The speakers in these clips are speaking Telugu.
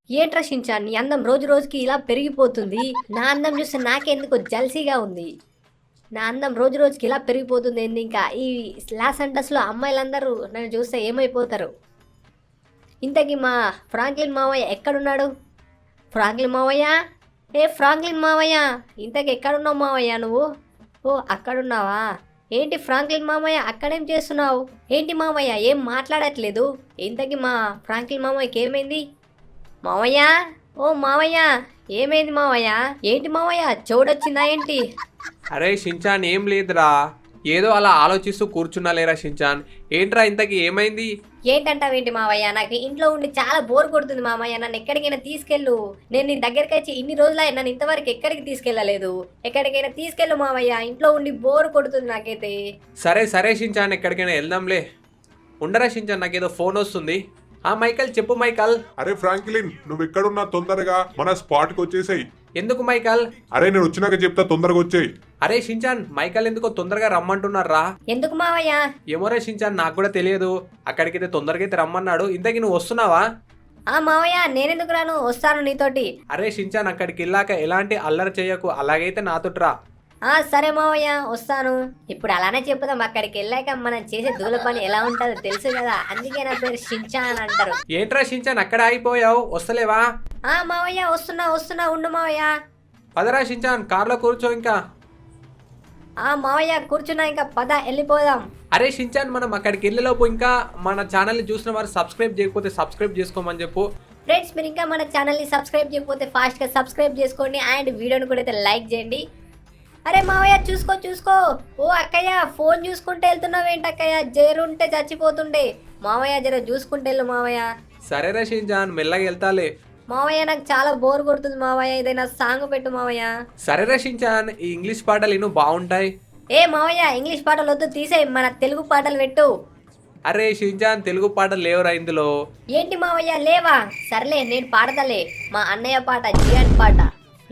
ఏంట్రా షించాన్ నీ అందం రోజు రోజుకి ఇలా పెరిగిపోతుంది. నా అందం చూస్తే నాకెందుకో జల్సీగా ఉంది. నా అందం రోజు రోజుకి ఇలా పెరిగిపోతుంది ఏంది ఇంకా ఈ లాస్ ఏంజలస్లో అమ్మాయిలందరూ నన్ను చూస్తే ఏమైపోతారు. ఇంతకీ మా ఫ్రాంక్లిన్ మావయ్య ఎక్కడున్నాడు? ఫ్రాంక్లిన్ మావయ్య, ఏ ఫ్రాంక్లిన్ మావయ్య, ఇంతకీ ఎక్కడున్నావు మావయ్య నువ్వు? ఓ అక్కడున్నావా? ఏంటి ఫ్రాంక్లిన్ మామయ్య అక్కడేం చేస్తున్నావు? ఏంటి మామయ్య ఏం మాట్లాడట్లేదు? ఇంతకీ మా ఫ్రాంక్లిన్ మామయ్యకి ఏమైంది? మామయ్య, ఓ మామయ్య, ఏమైంది మామయ్య? ఏంటి మామయ్య చెవుడొచ్చిందా ఏంటి? అరే షించాన్ ఏం లేదురా, ఏదో అలా ఆలోచిస్తూ కూర్చున్నా లేరా షించాన్. ఏంట్రా ఇంతకీ ఏమైంది? ఏంటంటావేంటి మావయ్య? నాకు ఇంట్లో ఉండి చాలా బోర్ కొడుతుంది మామయ్య. నన్ను ఎక్కడికైనా తీసుకెళ్ళు. నేను నీ దగ్గరికి వచ్చి ఇన్ని రోజులై నన్ను ఇంతవరకు ఎక్కడికి తీసుకెళ్ళలేదు. ఎక్కడికైనా తీసుకెళ్ళు మావయ్య. ఇంట్లో ఉండి బోర్ కొడుతుంది నాకైతే. సరే సరే షించాన్, ఎక్కడికైనా వెళ్దాంలే. ఉండరా షించాన్, నాకేదో ఫోన్ వస్తుంది. మైకల్ చెప్పు మైకల్. అరే ఫ్రాంక్లిన్, నువ్వు ఎక్కడున్నా తొందరగా మన స్పాట్ కి వచ్చేసాయి. ఎందుకు మైకల్? అరే నేను వచ్చినాక చెప్తా, తొందరగా వచ్చేయి. అరే షించాన్, మైకల్ ఎందుకో తొందరగా రమ్మంటున్నారా? ఎందుకు మావయ్య? ఏమోరే షించాన్, నాకు కూడా తెలియదు. అక్కడికైతే తొందరగా అయితే రమ్మన్నాడు. ఇంతకీ నువ్వు వస్తున్నావా? మావయ్య నేనెందుకు రాను, వస్తాను నీతోటి. అరే షించాన్, అక్కడికి వెళ్ళాక ఎలాంటి అల్లరి చేయకు, అలాగైతే నాతోటి రా. సరే మావయ్య వస్తాను. ఇప్పుడు అలానే చెప్పుదాం. అక్కడికి వెళ్ళాక మనం చేసే దూల పని ఎలా ఉంటుందో తెలుసు కదా, అందుకే నా పేరు షించాన్ అని అంటారు. ఏంట్రా షించాన్ అక్కడ ఆగిపోయావు, వస్తలేవా? మావయ్య వస్తున్నా వస్తున్నా, ఉండు మావయ్య. పదరా షించాన్, కార్లో కూర్చో ఇంకా. మావయ్య కూర్చున్నా, ఇంకా పద వెళ్ళిపోదాం. అరే షించాన్, మనం అక్కడికి వెళ్ళేలోపు ఇంకా మన ఛానల్ని చూసిన వారు సబ్స్క్రైబ్ చేయకపోతే సబ్స్క్రైబ్ చేసుకోమని చెప్పు. ఫ్రెండ్స్, మీరు ఇంకా మన ఛానల్ని సబ్స్క్రైబ్ చేయకపోతే ఫాస్ట్గా సబ్స్క్రైబ్ చేసుకోండి అండ్ వీడియోని కూడా అయితే లైక్ చేయండి. అరే మావయ్య చూసుకో చూసుకో. ఓ అక్కయ్య, ఫోన్ చూసుకుంటే వెళ్తున్నావేంటి అక్కయ్య? జరుంటే చచ్చిపోతుండే. మావయ్య జర చూసుకుంటే వెళ్ళు మావయ్య. సరేరా షించాన్, మెల్లగా వెళ్తాలే. మావయ్య నాకు చాలా బోర్ కొడుతుంది మావయ్య, ఏదైనా సాంగ్ పెట్టు మావయ్య. సరేరా షించాన్, ఈ ఇంగ్లీష్ పాటలు ఇను బాగుంటాయి. మావయ్య ఇంగ్లీష్ పాటలు వద్దు, తీసేయి, మన తెలుగు పాటలు పెట్టు. అరే షించాన్, తెలుగు పాటలు లేవురా ఇందులో. ఏంటి మావయ్య లేవా? సర్లే నేను పాడతలే, మా అన్నయ్య పాట, జియాన్ పాట.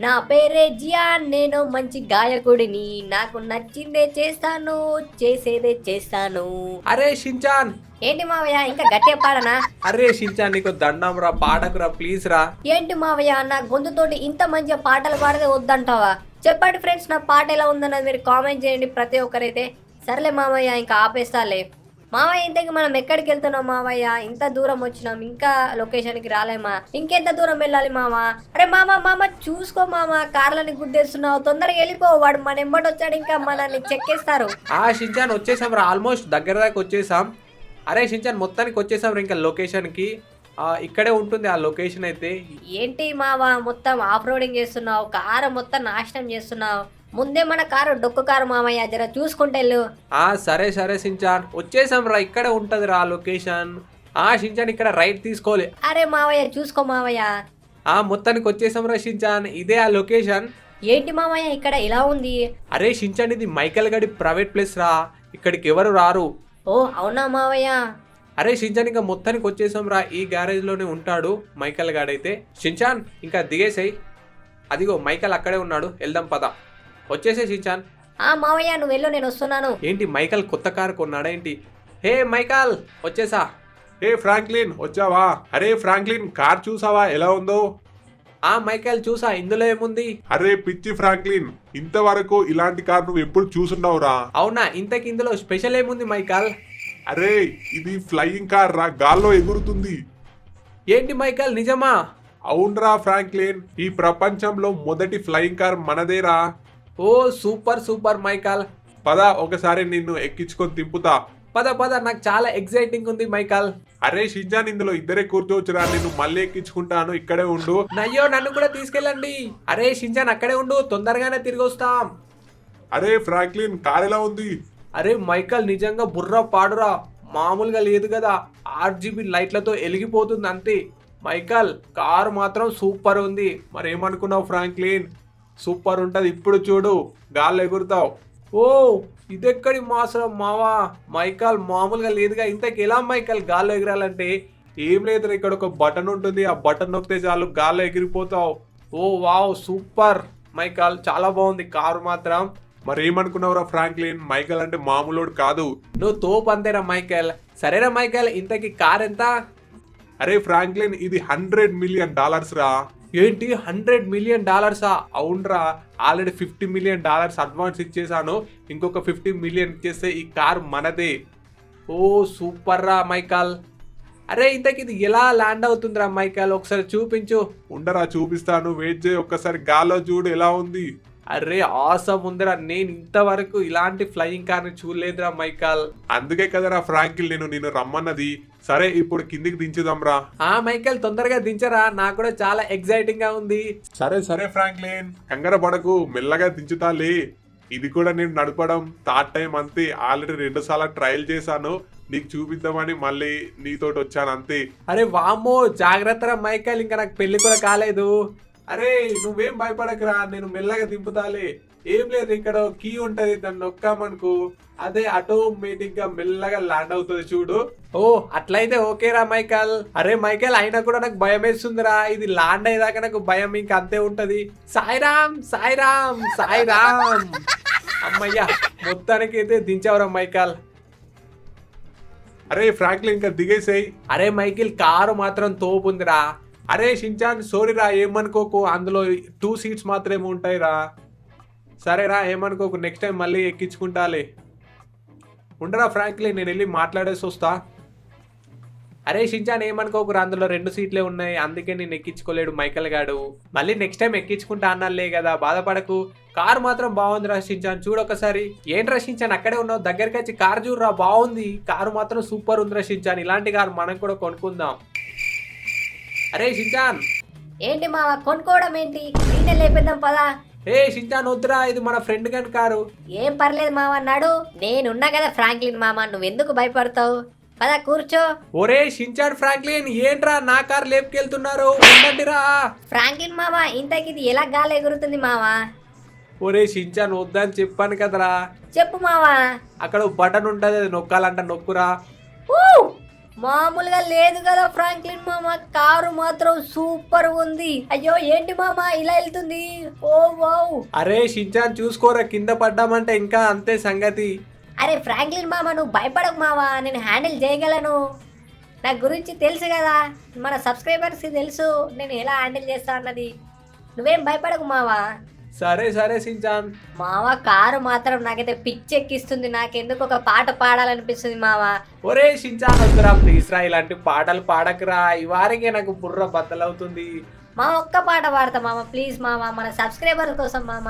నా పేరే జియాన్, నేను మంచి గాయకుడిని, నాకు నచ్చిందే చేస్తాను, చేసేదే చేస్తాను. అరే షించాన్. ఏంటి మావయ్య ఇంకా గట్టిగా పాడనా? అరే షించాన్, నీకు దండం రా, పాడకురా ప్లీజ్ రా. ఏంటి మావయ్య నా గొంతుతోటి ఇంత మంచిగా పాటలు పాడితే వద్దంటావా? చెప్పండి ఫ్రెండ్స్, నా పాట ఎలా ఉందన్నది మీరు కామెంట్ చేయండి ప్రతి ఒక్కరైతే. సర్లే మావయ్య ఇంకా ఆపేస్తాలే. మావయ్య ఇంతకి మనం ఎక్కడికి వెళ్తున్నాం మావయ్య? ఇంత దూరం వచ్చినాం, ఇంకా లొకేషన్కి రాలేమా? ఇంకెంత దూరం వెళ్ళాలి మామ? అరే మామ చూసుకో మామ, కార్లని గుద్దేస్తున్నావు, తొందరగా వెళ్ళిపో. వాడు మన ఎంబటి వచ్చాడు, ఇంకా మనల్ని చెక్కేస్తారు. షించాన్ వచ్చేసాం రా, ఆల్మోస్ట్ దగ్గర దాకా వచ్చేసాం. అరే షించాన్, మొత్తానికి వచ్చేసాం రా ఇంకా లొకేషన్కి. ఇక్కడే ఉంటుంది ఆ లొకేషన్ అయితే. ఏంటి మావా మొత్తం ఆఫ్ రోడింగ్ చేస్తున్నావు, కారు మొత్తం నాశనం చేస్తున్నావు. ముందే మన కారు డొక్కు కారు మామయ్య, జర చూసుకుంటే వెళ్ళు. సరే సరే షించాన్, వచ్చేసాం రా, ఇక్కడే ఉంటది రా లొకేషన్. షించాన్ ఇక్కడ రైట్ తీసుకోలే. అరే మావయ్య చూసుకో మావయ్య. మొత్తానికి వచ్చేసాం రా షించాన్, ఇదే ఆ లొకేషన్. ఏంటి మామయ్య ఇక్కడ ఇలా ఉంది? అరే షించాన్, ఇది మైకల్ గడి ప్రైవేట్ ప్లేస్ రా, ఇక్కడికి ఎవరు రారు. ఓ అవునా మావయ్య? అరే షించాన్, ఇంకా మొత్తానికి వచ్చేసాం రా, ఈ గ్యారేజ్ లోనే ఉంటాడు మైకల్ గాడైతే. షించాన్ ఇంకా దిగేసాయి, అదిగో మైకల్ అక్కడే ఉన్నాడు, వెళ్దాం పద. వచ్చేసే షించాన్. మావయ్య నువ్వు వెళ్ళు, నేను వస్తున్నాను. ఏంటి మైకల్ కొత్త కారు కొన్నాడా ఏంటి? హే మైకల్ వచ్చేసా. హే ఫ్రాంక్లిన్ వచ్చావా? అరే ఫ్రాంక్లిన్, కార్ చూసావా ఎలా ఉందో? మైకల్ చూసా, ఇందులో ఏముంది? అరే పిచ్చి ఫ్రాంక్లిన్, ఇంతవరకు ఇలాంటి కార్ నువ్వు ఎప్పుడు చూసున్నావురా? అవునా, ఇంతకి ఇందులో స్పెషల్ ఏముంది మైకల్? అరే ఇది ఫ్లయింగ్ కార్ రా, గాల్లో ఎగురుతుంది. ఏంటి మైకల్ నిజమా? అవునరా ఫ్రాంక్లిన్, ఈ ప్రపంచంలో మొదటి ఫ్లయింగ్ కార్ మనదేరా. ఓ సూపర్ సూపర్ మైకల్. పద ఒకసారి నిన్ను ఎక్కించుకొని తిప్పుతా. పద పద, నాకు చాలా ఎక్సైటింగ్ ఉంది మైకల్. అరే షించాన్, ఇందులో ఇద్దరే కూర్చోవచ్చురా, నిన్ను మళ్ళీ ఎక్కించుకుంటాను, ఇక్కడే ఉండు. అయ్యో నన్ను కూడా తీసుకెళ్ళండి. అరే షించాన్ అక్కడే ఉండు, తొందరగానే తిరిగి వస్తాం. అరే ఫ్రాంక్లిన్, కార్ ఎలా ఉంది? అరే మైకల్ నిజంగా బుర్ర పాడురా, మామూలుగా లేదు కదా, RGB లైట్లతో వెలిగిపోతుంది అంతే. మైకల్ కారు మాత్రం సూపర్ ఉంది. మరి ఏమనుకున్నావు ఫ్రాంక్లిన్? సూపర్ ఉంటది, ఇప్పుడు చూడు గాల్లో ఎగురుతావు. ఓ ఇదెక్కడి మాసరం మావా, మైకల్ మామూలుగా లేదుగా. ఇంతకు ఎలా మైకల్ గాల్లో ఎగరాలంటే? ఏం లేదు, ఇక్కడ ఒక బటన్ ఉంటుంది, ఆ బటన్ నొక్కితే చాలు గాల్లో ఎగిరిపోతావు. ఓ వావ్ సూపర్ మైకల్, చాలా బాగుంది కారు మాత్రం. మరి ఏమనుకున్నావురా ఫ్రాంక్లిన్, మైకల్ అంటే మామూలుడు కాదు. నువ్వు తోపు అంతేరా మైకల్. సరేరా మైకల్, ఇంతకి కార్ ఎంత? అరే ఫ్రాంక్లిన్ ఇది $100 మిలియన్ రా. ఏంటి $100 మిలియన్? అవునరా, ఆల్రెడీ $50 మిలియన్ అడ్వాన్స్ ఇచ్చేసాను. ఇంకొక $50 మిలియన్ ఇచ్చేస్తే ఈ కార్ మనదే. ఓ సూపర్ రా మైకల్. అరే ఇంతకి ఇది ఎలా ల్యాండ్ అవుతుందిరా మైకల్, ఒకసారి చూపించు. ఉండరా చూపిస్తాను, వెయిట్ చేయి. ఒక్కసారి గాల్లో చూడు ఎలా ఉంది. అరే ఆసమ్ ఉందిరా, నేను ఇంతవరకు ఇలాంటి ఫ్లయింగ్ కార్ని చూడలేదురా మైకల్. అందుకే కదరా ఫ్రాంకిల్ నేను రమ్మన్నది. సరే ఇప్పుడు కిందికి దించుదాంరా. మైకల్ తొందరగా దించరా, నాకు కూడా చాలా ఎక్సైటింగ్ గా ఉంది. సరే ఫ్రాంక్లిన్, కంగారు పడకు, మెల్లగా దించుతాలే. ఇది కూడా నేను నడపడం థర్డ్ టైం అంతే. ఆల్రెడీ 2 సార్లు ట్రయల్ చేశాను, నీకు చూపిద్దామని మళ్ళీ నీతోటి వచ్చాను అంతే. అరే వామ్మో, జాగ్రత్త రా మైకల్, ఇంకా నాకు పెళ్లి కూడా కాలేదు. అరే నువ్వేం భయపడకురా, నేను మెల్లగా దింపుతాలే. ఏం లేదు, ఇక్కడ కీ ఉంటది, దాన్ని నొక్కామనుకో అదే ఆటోమేటిక్ గా మెల్లగా ల్యాండ్ అవుతుంది చూడు. ఓ అట్లయితే ఓకేరా మైకల్. అరే మైకల్, అయినా కూడా నాకు భయం వేస్తుందిరా, ఇది ల్యాండ్ అయ్యేదాకా నాకు భయం ఇంకా అంతే ఉంటది. సాయిరామ్ సాయిరామ్ సాయిరామ్. అమ్మయ్యా, మొత్తానికి అయితే దించావురా మైకల్. అరే ఫ్రాంక్లిన్ ఇంకా దిగేసేయ్. అరే మైకిల్, కారు మాత్రం తోపుందిరా. అరే షించాన్ సారీరా, ఏమనుకోకు, అందులో 2 సీట్స్ మాత్రమే ఉంటాయిరా. సరేరా, ఏమనుకోకు, నెక్స్ట్ టైం మళ్ళీ ఎక్కించుకుంటాలే. ఉండరా ఫ్రాంక్లీ, నేను వెళ్ళి మాట్లాడేసి వస్తా. అరే షించాన్, ఏమనుకోకురా, అందులో 2 సీట్లే ఉన్నాయి, అందుకే నేను ఎక్కించుకోలేడు మైకల్ గాడు. మళ్ళీ నెక్స్ట్ టైం ఎక్కించుకుంటా అన్నాలే కదా, బాధపడకు. కారు మాత్రం బాగుందిరా షించాన్, చూడొకసారి. ఏంట్రా షించాన్ అక్కడే ఉన్నావు, దగ్గరికి వచ్చి కారు చూడరా, బాగుంది. కారు మాత్రం సూపర్ ఉందిరా షించాన్, ఇలాంటి కారు మనం కూడా కొనుక్కుందాం. అరే షించాన్. ఏంటి మావా, కొనుక్కోవడం ఏంటి? నేనే లేపేద్దాం పదా. ఏ షించాన్ వద్దురా, ఇది మన ఫ్రెండ్ గన్ కారు. ఏం పర్లేదు మామ, అన్నాడు. నేనున్నా కదా ఫ్రాంక్లిన్ మామ, నువ్వెందుకు భయపడతావు? పదా కూర్చో. ఒరే షించాన్, ఫ్రాంక్లిన్ ఏంట్రా నా కారు లేపుకెళ్తున్నారు, ఉండండిరా. ఫ్రాంక్లిన్ మామ, ఇంతకి ఇది ఎలా గాలి ఎగురుతుంది మావా? ఒరే షించాన్ వద్దని చెప్పాను కదరా. చెప్పు మావా. అక్కడ బటన్ ఉంటది, అది నొక్కాలంట, నొక్కురా. మామూలుగా లేదు కదా ఫ్రాంక్లిన్ మామ, కారు మాత్రం సూపర్ ఉంది. అయ్యో ఏంటి మామ ఇలా వెళ్తుంది? ఓ వావ్. అరే షించాన్ చూసుకోరా, కింద పడ్డామంటే ఇంకా అంతే సంగతి. అరే ఫ్రాంక్లిన్ మామ, నువ్వు భయపడకు మావా, నేను హ్యాండిల్ చేయగలను. నా గురించి తెలుసు కదా, మన సబ్స్క్రైబర్స్కి తెలుసు నేను ఎలా హ్యాండిల్ చేస్తా అన్నది. నువ్వేం భయపడకు మావా. సరే సరే షించాన్. మావా, కారు మాత్రం నాకైతే పిచ్చెక్కిస్తుంది. నాకెందుకు ఒక పాట పాడాలనిపిస్తుంది మావా. ఒరే షించాన్ వద్దురా ప్లీజ్ రా, ఇలాంటి పాటలు పాడకురా, ఈ వారికే నాకు బుర్ర బద్దలవుతుంది. మా ఒక్క పాట పాడతా మామ, ప్లీజ్ మామ, మన సబ్స్క్రైబర్ కోసం మామ.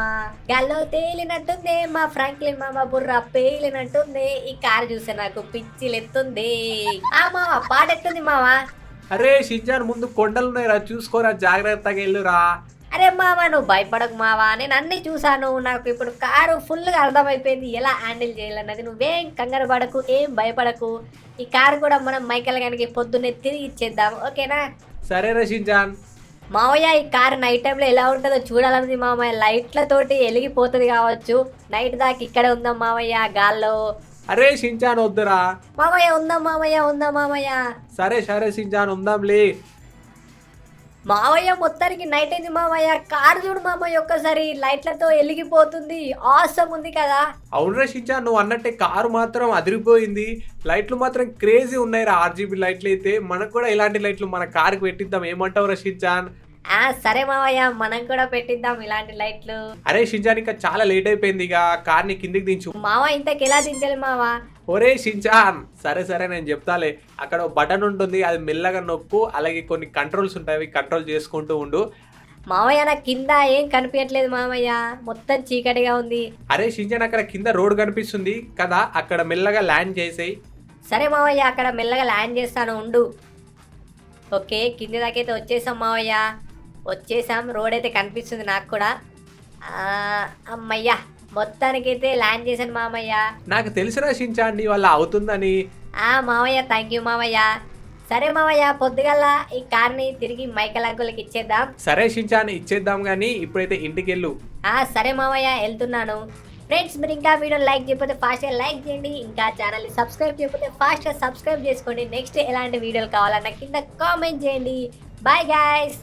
గాల్లో తేలినట్టుంది మా ఫ్రాంక్లిన్ మామ, బుర్ర పేలినట్టుంది. ఈ కారు చూస్తే నాకు పిచ్చిలెత్తుంది. ఆ మామ, పాట ఎత్తుంది మామ. అరే షించాన్, ముందు కొండలున్నాయిరా, చూసుకోరా, జాగ్రత్తగా వెళ్ళురా. అరే మామ, నువ్వు భయపడకు మావా, నేను అన్ని చూసాను. నాకు ఇప్పుడు కారు ఫుల్గా అర్థమైపోయింది ఎలా హ్యాండిల్ చేయాలన్నది. నువ్వేం కంగారు పడకు, ఏం భయపడకు. ఈ కారు కూడా మనం మైకల్ గారికి పొద్దున్నే తిరిగి ఇచ్చేద్దాం, ఓకేనా? సరేరా షించాన్. మావయ్య, ఈ కారు నైట్ టైంలో ఎలా ఉంటుందో చూడాలన్నది మామయ్య. లైట్లతోటి వెలిగిపోతుంది కావచ్చు. నైట్ దాకా ఇక్కడే ఉందాం మామయ్య, గాల్లో. అరే షించాన్ వద్దురా. మామయ్య ఉందాం మామయ్య, ఉందాం మామయ్య. సరే సరే షించాన్, ఉందాంలే. మావయ్య మొత్తానికి నైట్ అయింది మామయ్య. కారు చూడు మామయ్య, ఒక్కసారి లైట్లతో వెలిగిపోతుంది. ఆసమ్ ఉంది కదా. అవునరా షించాన్, నువ్వు అన్నట్టే కారు మాత్రం అదిరిపోయింది. లైట్లు మాత్రం క్రేజీ ఉన్నాయి రా, RGB లైట్లు అయితే. మనకు కూడా ఇలాంటి లైట్లు మన కారుకి పెట్టిద్దాం, ఏమంటావు రా షించాన్? సరే మావయ్య, మనం కూడా పెట్టిద్దాం ఇలాంటి లైట్లు. అరే షించాన్, ఇంకా చాలా లేట్ అయిపోయింది, ఇక కార్ని కిందికి దించు. మావా, ఇంతకు ఎలా దించాలి మావా? ఒరే షించాన్, సరే సరే నేను చెప్తాలే. అక్కడ బటన్ ఉంటుంది, అది మెల్లగా నొక్కు. అలాగే కొన్ని కంట్రోల్స్ ఉంటాయి, అవి కంట్రోల్ చేసుకుంటూ ఉండు. మావయ్య, నా కింద ఏం కనిపించట్లేదు మావయ్య, మొత్తం చీకటిగా ఉంది. అరే షించాన్, అక్కడ కింద రోడ్ కనిపిస్తుంది కదా, అక్కడ మెల్లగా ల్యాండ్ చేసేయి. సరే మావయ్య, అక్కడ మెల్లగా ల్యాండ్ చేస్తాను, ఉండు. ఓకే, కింది దాకైతే వచ్చేసాం మావయ్య, వచ్చేసాం. రోడ్ అయితే కనిపిస్తుంది నాకు కూడా. అమ్మయ్యా, మొత్తానికైతే ల్యాండ్ చేశాను మామయ్య. నాకు తెలుసురా షించాన్, నీ వల్ల అవుతుందని. మామయ్య, థ్యాంక్ యూ మామయ్య. సరే మామయ్య, పొద్దుగల్లా ఈ కార్ని తిరిగి మైకల్ అంకుల్కి ఇచ్చేద్దాం. సరే షించాన్, ఇచ్చేద్దాం కానీ ఇప్పుడైతే ఇంటికి వెళ్ళు. సరే మామయ్య, వెళ్తున్నాను. ఫ్రెండ్స్, మీరు ఇంకా వీడియో లైక్ చేయకపోతే ఫాస్ట్గా లైక్ చేయండి. ఇంకా ఛానల్ని సబ్స్క్రైబ్ చేయకపోతే ఫాస్ట్గా సబ్స్క్రైబ్ చేసుకోండి. నెక్స్ట్ ఎలాంటి వీడియోలు కావాలన్నా కింద కామెంట్ చేయండి. Bye guys.